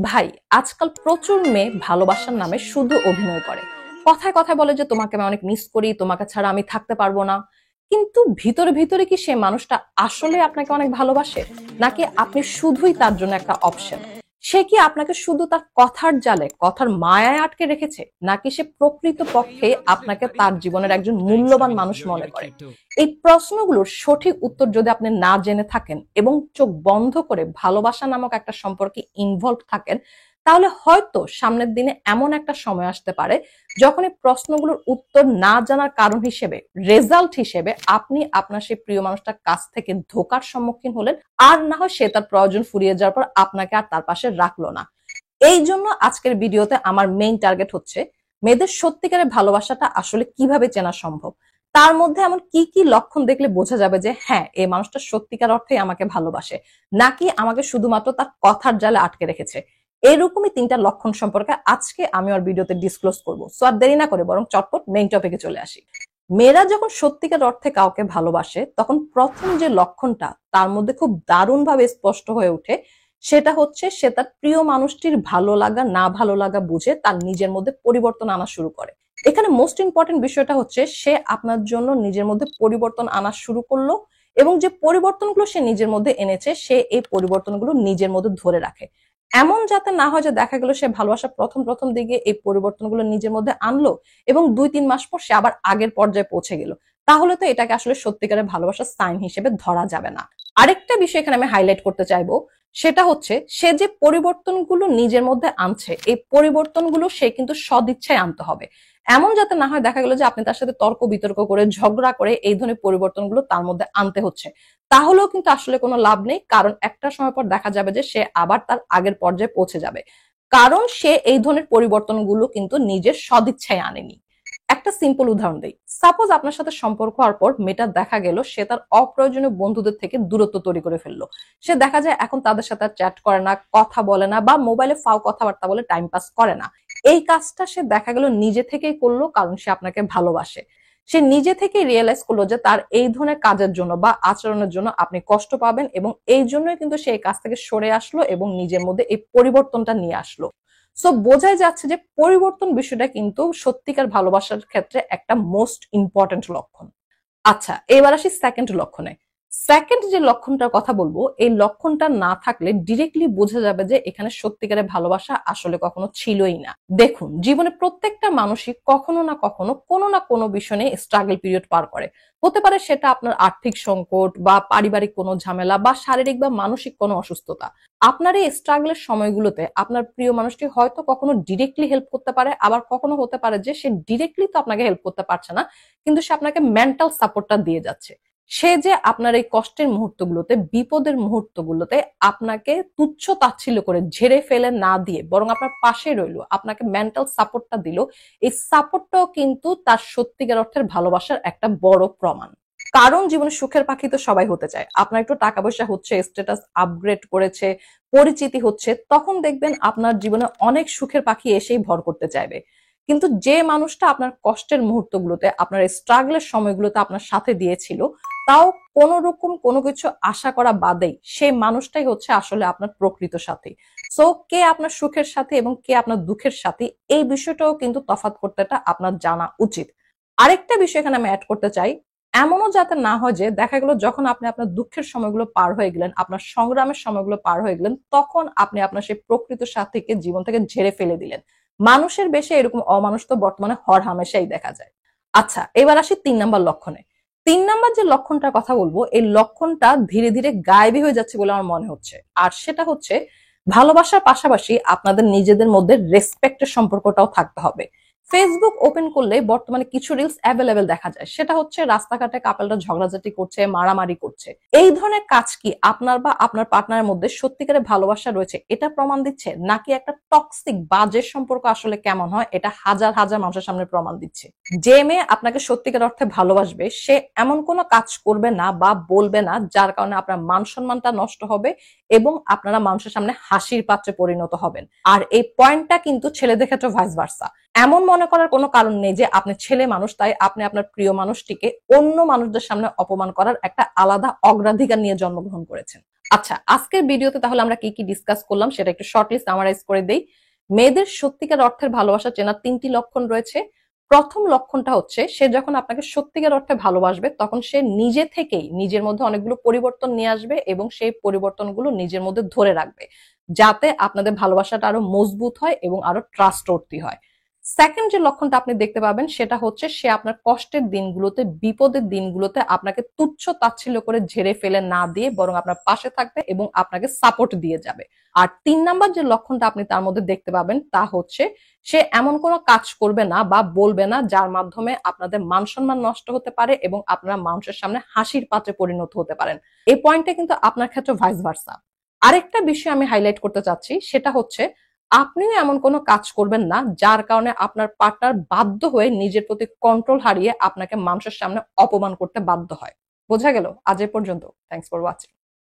ভাই, আজকাল প্রচুর মেয়ে ভালোবাসার নামে শুধু অভিনয় করে। কথায় কথায় বলে যে তোমাকে আমি অনেক মিস করি, তোমাকে ছাড়া আমি থাকতে পারবো না। কিন্তু ভিতরে ভিতরে কি সে মানুষটা আসলে আপনাকে অনেক ভালোবাসে, নাকি আপনি শুধুই তার জন্য একটা অপশন? সে কি আপনাকে শুধু তার কথার জালে, কথার মায়ায় আটকে রেখেছে, নাকি সে প্রকৃত পক্ষে আপনাকে তার জীবনের একজন মূল্যবান মানুষ মনে করে? এই প্রশ্নগুলোর সঠিক উত্তর যদি আপনি না জেনে থাকেন এবং চোখ বন্ধ করে ভালোবাসা নামক একটা সম্পর্কে ইনভলভ থাকেন, তাহলে হয়তো সামনের দিনে এমন একটা সময় আসতে পারে যখন এই প্রশ্নগুলোর উত্তর না জানার কারণ হিসেবে, রেজাল্ট হিসেবে আপনি আপনার সেই প্রিয় মানুষটার কাছ থেকে ধোঁকার সম্মুখীন হলেন। আর না হয় সে তার প্রয়োজন ফুরিয়ে যাওয়ার পর আপনাকে আর তার পাশে রাখলো না। এই জন্য আজকের ভিডিওতে আমার মেইন টার্গেট হচ্ছে মেয়েদের সত্যিকারের ভালোবাসাটা আসলে কিভাবে চেনা সম্ভব। তার মধ্যে এমন কি কি লক্ষণ দেখলে বোঝা যাবে যে হ্যাঁ, এই মানুষটা সত্যিকার অর্থে আমাকে ভালোবাসে, নাকি আমাকে শুধুমাত্র তার কথার জালে আটকে রেখেছে। এরকমই তিনটা লক্ষণ সম্পর্কে আজকে আমি ওর ভিডিওতে ডিসক্লোজ করবো। সো আর দেরি না করে বরং চটপট মেইন টপিকে চলে আসি। মেয়েরা যখন সত্যিকার অর্থে কাউকে ভালোবাসে, তখন প্রথম যে লক্ষণটা তার মধ্যে খুব দারুণভাবে স্পষ্ট হয়ে ওঠে, সেটা হচ্ছে সে তার প্রিয় মানুষটির ভালো লাগা না ভালো লাগা বুঝে তার নিজের মধ্যে পরিবর্তন আনা শুরু করে। এখানে মোস্ট ইম্পর্টেন্ট বিষয়টা হচ্ছে সে আপনার জন্য নিজের মধ্যে পরিবর্তন আনা শুরু করলো, এবং যে পরিবর্তনগুলো সে নিজের মধ্যে এনেছে সে এই পরিবর্তনগুলো নিজের মধ্যে ধরে রাখে। এমন যাতে না হয় যে দেখা গেল সে ভালোবাসা প্রথম প্রথম দিকে এই পরিবর্তনগুলো নিজের মধ্যে আনলো এবং 2-3 মাস পর সে আবার আগের পর্যায়ে পৌঁছে গেল। তাহলে তো এটাকে আসলে সত্যিকারের ভালোবাসার সাইন হিসেবে ধরা যাবে না। আরেকটা বিষয় এখানে আমি হাইলাইট করতে চাইবো, সেটা হচ্ছে সে যে পরিবর্তনগুলো নিজের মধ্যে আনছে, এই পরিবর্তনগুলো সে কিন্তু সদিচ্ছায় আনতে হবে। এমন যাতে না হয় দেখা গেল যে আপনি তার সাথে তর্ক বিতর্ক করে ঝগড়া করে এই ধরনের পরিবর্তনগুলো তার মধ্যে আনতে হচ্ছে। তাহলেও কিন্তু আসলে কোনো লাভ নেই, কারণ একটা সময় পর দেখা যাবে যে সে আবার তার আগের পর্যায়ে পৌঁছে যাবে, কারণ সে এই ধরনের পরিবর্তনগুলো কিন্তু নিজের সদিচ্ছায় আনেনি। একটা সিম্পল উদাহরণ দেই। সাপোজ আপনার সাথে সম্পর্ক হওয়ার পর মেয়েটা দেখা গেল সে তার অপ্রয়োজনীয় বন্ধুদের থেকে দূরত্ব তৈরি করে ফেললো। সে দেখা যায় এখন তাদের সাথে চ্যাট করে না, কথা বলে না, বা মোবাইলে ফাও কথাবার্তা বলে টাইম পাস করে না। এই কাজটা সে দেখা গেল নিজে থেকেই করলো, কারণ সে আপনাকে ভালোবাসে। সে নিজে থেকেই রিয়েলাইজ করলো যে তার এই ধরনের কাজের জন্য বা আচরণের জন্য আপনি কষ্ট পাবেন, এবং এই জন্যই কিন্তু সে এই কাজ থেকে সরে আসলো এবং নিজের মধ্যে এই পরিবর্তনটা নিয়ে আসলো। সো বোঝাই যাচ্ছে যে পরিবর্তন বিষয়টা কিন্তু সত্যিকার ভালোবাসার ক্ষেত্রে একটা মোস্ট ইম্পর্টেন্ট লক্ষণ। আচ্ছা, এবার আসি সেকেন্ড লক্ষণে। সেকেন্ড যে লক্ষণটার কথা বলবো, এই লক্ষণটা না থাকলে ডিরেক্টলি বোঝা যাবে যে এখানে সত্যিকারের ভালোবাসা আসলে কখনো ছিলই না। দেখুন, জীবনে প্রত্যেকটা মানুষই কখনো না কখনো কোনো না কোনো বিষয় নিয়ে স্ট্রাগল পিরিয়ড পার করে। হতে পারে সেটা আপনার আর্থিক সংকট, বা পারিবারিক কোনো ঝামেলা, বা শারীরিক বা মানসিক কোনো অসুস্থতা। আপনার এই স্ট্রাগলের সময়গুলোতে আপনার প্রিয় মানুষটি হয়তো কখনো ডিরেক্টলি হেল্প করতে পারে, আবার কখনো হতে পারে যে সে ডিরেক্টলি তো আপনাকে হেল্প করতে পারছে না, কিন্তু সে আপনাকে মেন্টাল সাপোর্টটা দিয়ে যাচ্ছে। সে যে আপনার এই কষ্টের মুহূর্তগুলোতে, বিপদের মুহূর্তগুলোতে আপনাকে তুচ্ছ তাচ্ছিল্য করে ঝেড়ে ফেলে না দিয়ে বরং আপনার পাশে রইলো, আপনাকে মেন্টাল সাপোর্টটা দিল, এই সাপোর্টটাও কিন্তু তার সত্যিকার অর্থের ভালোবাসার একটা বড় প্রমাণ। কারণ জীবনে সুখের পাখি তো সবাই হতে চায়। আপনার একটু টাকা পয়সা হচ্ছে, স্ট্যাটাস আপগ্রেড করেছে, পরিচিতি হচ্ছে, তখন দেখবেন আপনার জীবনে অনেক সুখের পাখি এসেই ভর করতে চাইবে। কিন্তু যে মানুষটা আপনার কষ্টের মুহূর্তগুলোতে, আপনার স্ট্রাগলের সময়গুলোতে আপনার সাথে দিয়েছিল, তাও কোন রকম কোনো কিছু আশা করা বাদেই, সেই মানুষটাই হচ্ছে আসলে আপনার প্রকৃত সাথী। সো কে আপনার সুখের সাথী এবং কে আপনার দুঃখের সাথী, এই বিষয়টাও কিন্তু তফাৎ করতেটা আপনার জানা উচিত। আরেকটা বিষয় এখানে আমি অ্যাড করতে চাই, এমনও যাতে না হয় যে দেখা গেল যখন আপনি আপনার দুঃখের সময়গুলো পার হয়ে গেলেন, আপনার সংগ্রামের সময়গুলো পার হয়ে গেলেন, তখন আপনি আপনার সেই প্রকৃত সাথীকে জীবন থেকে ঝেড়ে ফেলে দিলেন। মানুষের বেশে এরকম অমানুষ তো বর্তমানে হর হামেশাই দেখা যায়। আচ্ছা, এবার আসি 3 নাম্বার লক্ষণে। 3 নাম্বার যে লক্ষণটার কথা বলবো, এই লক্ষণটা ধীরে ধীরে গায়েবী হয়ে যাচ্ছে বলে আমার মনে হচ্ছে। আর সেটা হচ্ছে ভালোবাসার পাশাপাশি আপনাদের নিজেদের মধ্যে রেসপেক্টের সম্পর্কটাও থাকতে হবে। ফেসবুক ওপেন করলে বর্তমানে কিছু রিলস অ্যাভেলেবেল দেখা যায়, সেটা হচ্ছে রাস্তাঘাটে কাপলরা ঝগড়াঝাটি করছে, মারামারি করছে। এই ধরনের কাজ কি আপনার বা আপনার পার্টনারের মধ্যে সত্যিকারের ভালোবাসা রয়েছে এটা প্রমাণ দিচ্ছে, নাকি একটা টক্সিক বাজে সম্পর্ক আসলে কেমন হয় এটা হাজার হাজার মানুষের সামনে প্রমাণ দিচ্ছে? যে মেয়ে আপনাকে সত্যিকার অর্থে ভালোবাসবে, সে এমন কোনো কাজ করবে না বা বলবে না যার কারণে আপনার মান সম্মানটা নষ্ট হবে এবং আপনারা মানুষের সামনে হাসির পাত্রে পরিণত হবেন। আর এই পয়েন্টটা কিন্তু ছেলেদের ক্ষেত্রে ভাইস ভার্সা। এমন মনে করার কোনো কারণ নেই যে আপনি ছেলে মানুষ তাই আপনি আপনার প্রিয় মানুষটিকে অন্য মানুষদের সামনে অপমান করার একটা আলাদা অগ্রাধিকার নিয়ে জন্মগ্রহণ করেছেন। আচ্ছা, আজকের ভিডিওতে তাহলে আমরা কি কি ডিসকাস করলাম সেটা একটু শর্টলি সামারাইজ করে দেই। মেয়েদের সত্যিকার অর্থের ভালোবাসা চেনার ৩টি লক্ষণ রয়েছে। প্রথম লক্ষণটা হচ্ছে সে যখন আপনাকে সত্যিকার অর্থে ভালোবাসবে তখন সে নিজে থেকেই নিজের মধ্যে অনেকগুলো পরিবর্তন নিয়ে আসবে এবং সেই পরিবর্তনগুলো নিজের মধ্যে ধরে রাখবে, যাতে আপনাদের ভালোবাসাটা আরো মজবুত হয় এবং আরো ট্রাস্টওয়ার্থি হয়। সেকেন্ড যে লক্ষণটা আপনি দেখতে পাবেন সেটা হচ্ছে সে আপনার কষ্টের দিনগুলোতে, বিপদের দিনগুলোতে আপনাকে তুচ্ছ তাচ্ছিল্য করে ঝেড়ে ফেলে না দিয়ে বরং আপনার পাশে থাকবে এবং আপনাকে সাপোর্ট দিয়ে যাবে। আর ৩ নাম্বার যে লক্ষণটা আপনি তার মধ্যে দেখতে পাবেন তা হচ্ছে সে এমন কোনো কাজ করবে না বা বলবে না যার মাধ্যমে আপনাদের মান সম্মান নষ্ট হতে পারে এবং আপনারা মানুষের সামনে হাসির পাত্রে পরিণত হতে পারেন। এই পয়েন্টটা কিন্তু আপনার ক্ষেত্রে ভাইস ভার্সা। আরেকটা বিষয় আমি হাইলাইট করতে চাচ্ছি, সেটা হচ্ছে আপনিও এমন কোনো কাজ করবেন না যার কারণে আপনার পার্টনার বাধ্য হয়ে নিজের প্রতি কন্ট্রোল হারিয়ে আপনাকে মানুষের সামনে অপমান করতে বাধ্য হয়। বোঝা গেল? আজ এ পর্যন্ত। Thanks for watching.